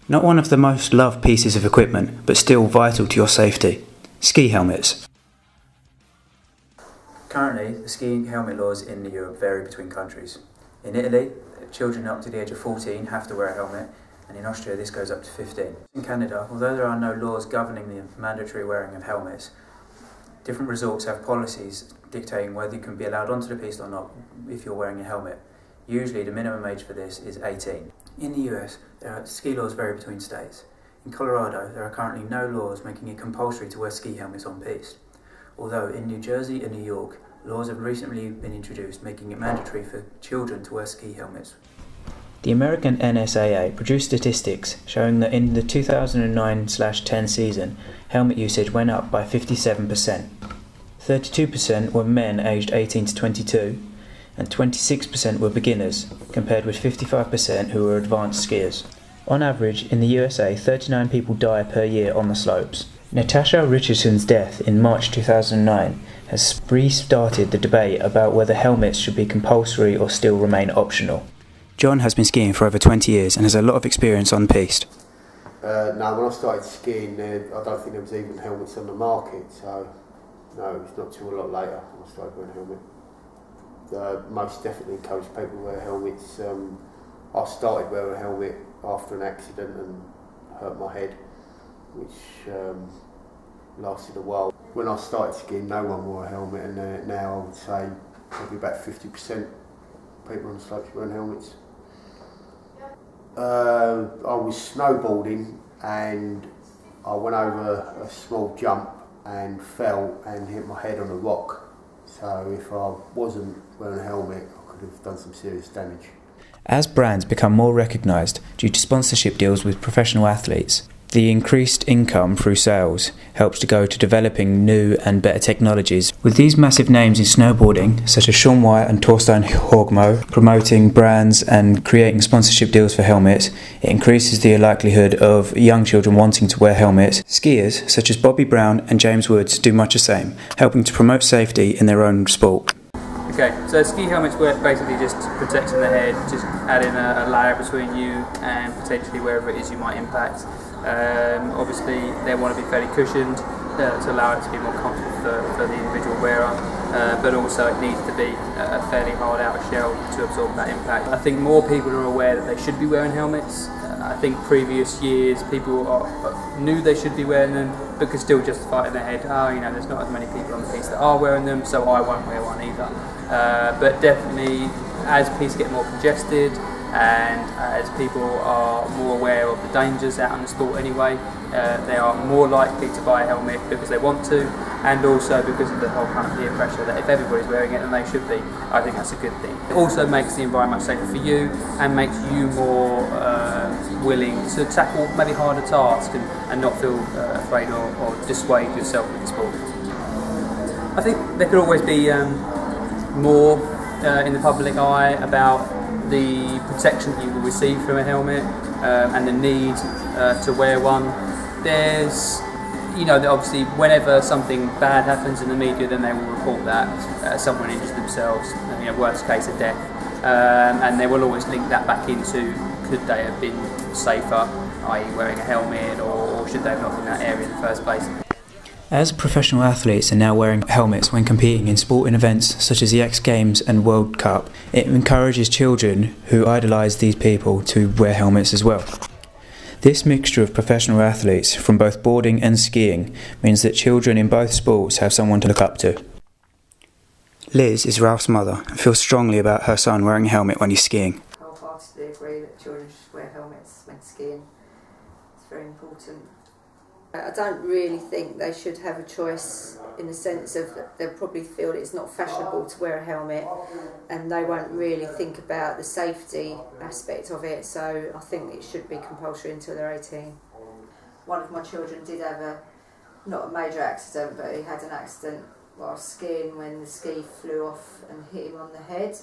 Not one of the most loved pieces of equipment, but still vital to your safety. Ski helmets. Currently, the skiing helmet laws in Europe vary between countries. In Italy, children up to the age of 14 have to wear a helmet, and in Austria this goes up to 15. In Canada, although there are no laws governing the mandatory wearing of helmets, different resorts have policies dictating whether you can be allowed onto the piste or not if you're wearing a helmet. Usually the minimum age for this is 18. In the US, ski laws vary between states. In Colorado, there are currently no laws making it compulsory to wear ski helmets on piste. Although in New Jersey and New York, laws have recently been introduced making it mandatory for children to wear ski helmets. The American NSAA produced statistics showing that in the 2009-10 season, helmet usage went up by 57%. 32% were men aged 18 to 22, and 26% were beginners, compared with 55% who were advanced skiers. On average, in the USA, 39 people die per year on the slopes. Natasha Richardson's death in March 2009 has restarted the debate about whether helmets should be compulsory or still remain optional. John has been skiing for over 20 years and has a lot of experience on piste. No, when I started skiing, I don't think there was even helmets on the market, so no, it's not till a lot later when I started wearing a helmet. Most definitely encourage people to wear helmets. I started wearing a helmet after an accident and hurt my head, which lasted a while. When I started skiing, no one wore a helmet, and now I would say probably about 50% people on the slopes wearing helmets. I was snowboarding and I went over a small jump and fell and hit my head on a rock. So if I wasn't wearing a helmet, I could have done some serious damage. As brands become more recognised due to sponsorship deals with professional athletes, the increased income through sales helps to go to developing new and better technologies. With these massive names in snowboarding, such as Shaun White and Torstein Horgmo, promoting brands and creating sponsorship deals for helmets, it increases the likelihood of young children wanting to wear helmets. Skiers, such as Bobby Brown and James Woods, do much the same, helping to promote safety in their own sport. Okay, so ski helmets work basically just protecting the head, just adding a layer between you and potentially wherever it is you might impact. Obviously they want to be fairly cushioned to allow it to be more comfortable for the individual wearer, but also it needs to be a fairly hard outer shell to absorb that impact. I think more people are aware that they should be wearing helmets. I think previous years people knew they should be wearing them but could still justify it in their head, oh, you know, there's not as many people on the piste that are wearing them, so I won't wear one either. But definitely as pistes get more congested and as people are more aware of the dangers out in the sport anyway, they are more likely to buy a helmet because they want to, and also because of the whole kind of peer pressure that if everybody's wearing it then they should be. I think that's a good thing. It also makes the environment safer for you and makes you more willing to tackle maybe harder tasks and not feel afraid or dissuade yourself with the sport. I think there could always be more in the public eye about the protection that you will receive from a helmet and the need to wear one. There's, you know, obviously whenever something bad happens in the media, then they will report that someone injured themselves, you know, worst case of death, and they will always link that back into could they have been safer, i.e. wearing a helmet, or should they have not been in that area in the first place. As professional athletes are now wearing helmets when competing in sporting events such as the X Games and World Cup, it encourages children who idolise these people to wear helmets as well. This mixture of professional athletes from both boarding and skiing means that children in both sports have someone to look up to. Liz is Ralph's mother and feels strongly about her son wearing a helmet when he's skiing. I wholeheartedly agree that children should wear helmets when skiing. It's very important. I don't really think they should have a choice in the sense of they'll probably feel it's not fashionable to wear a helmet and they won't really think about the safety aspect of it, so I think it should be compulsory until they're 18. One of my children did have not a major accident, but he had an accident while skiing when the ski flew off and hit him on the head,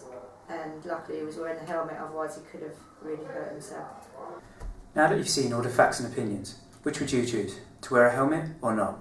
and luckily he was wearing a helmet, otherwise he could have really hurt himself. Now that you've seen all the facts and opinions, which would you choose? To wear a helmet or not?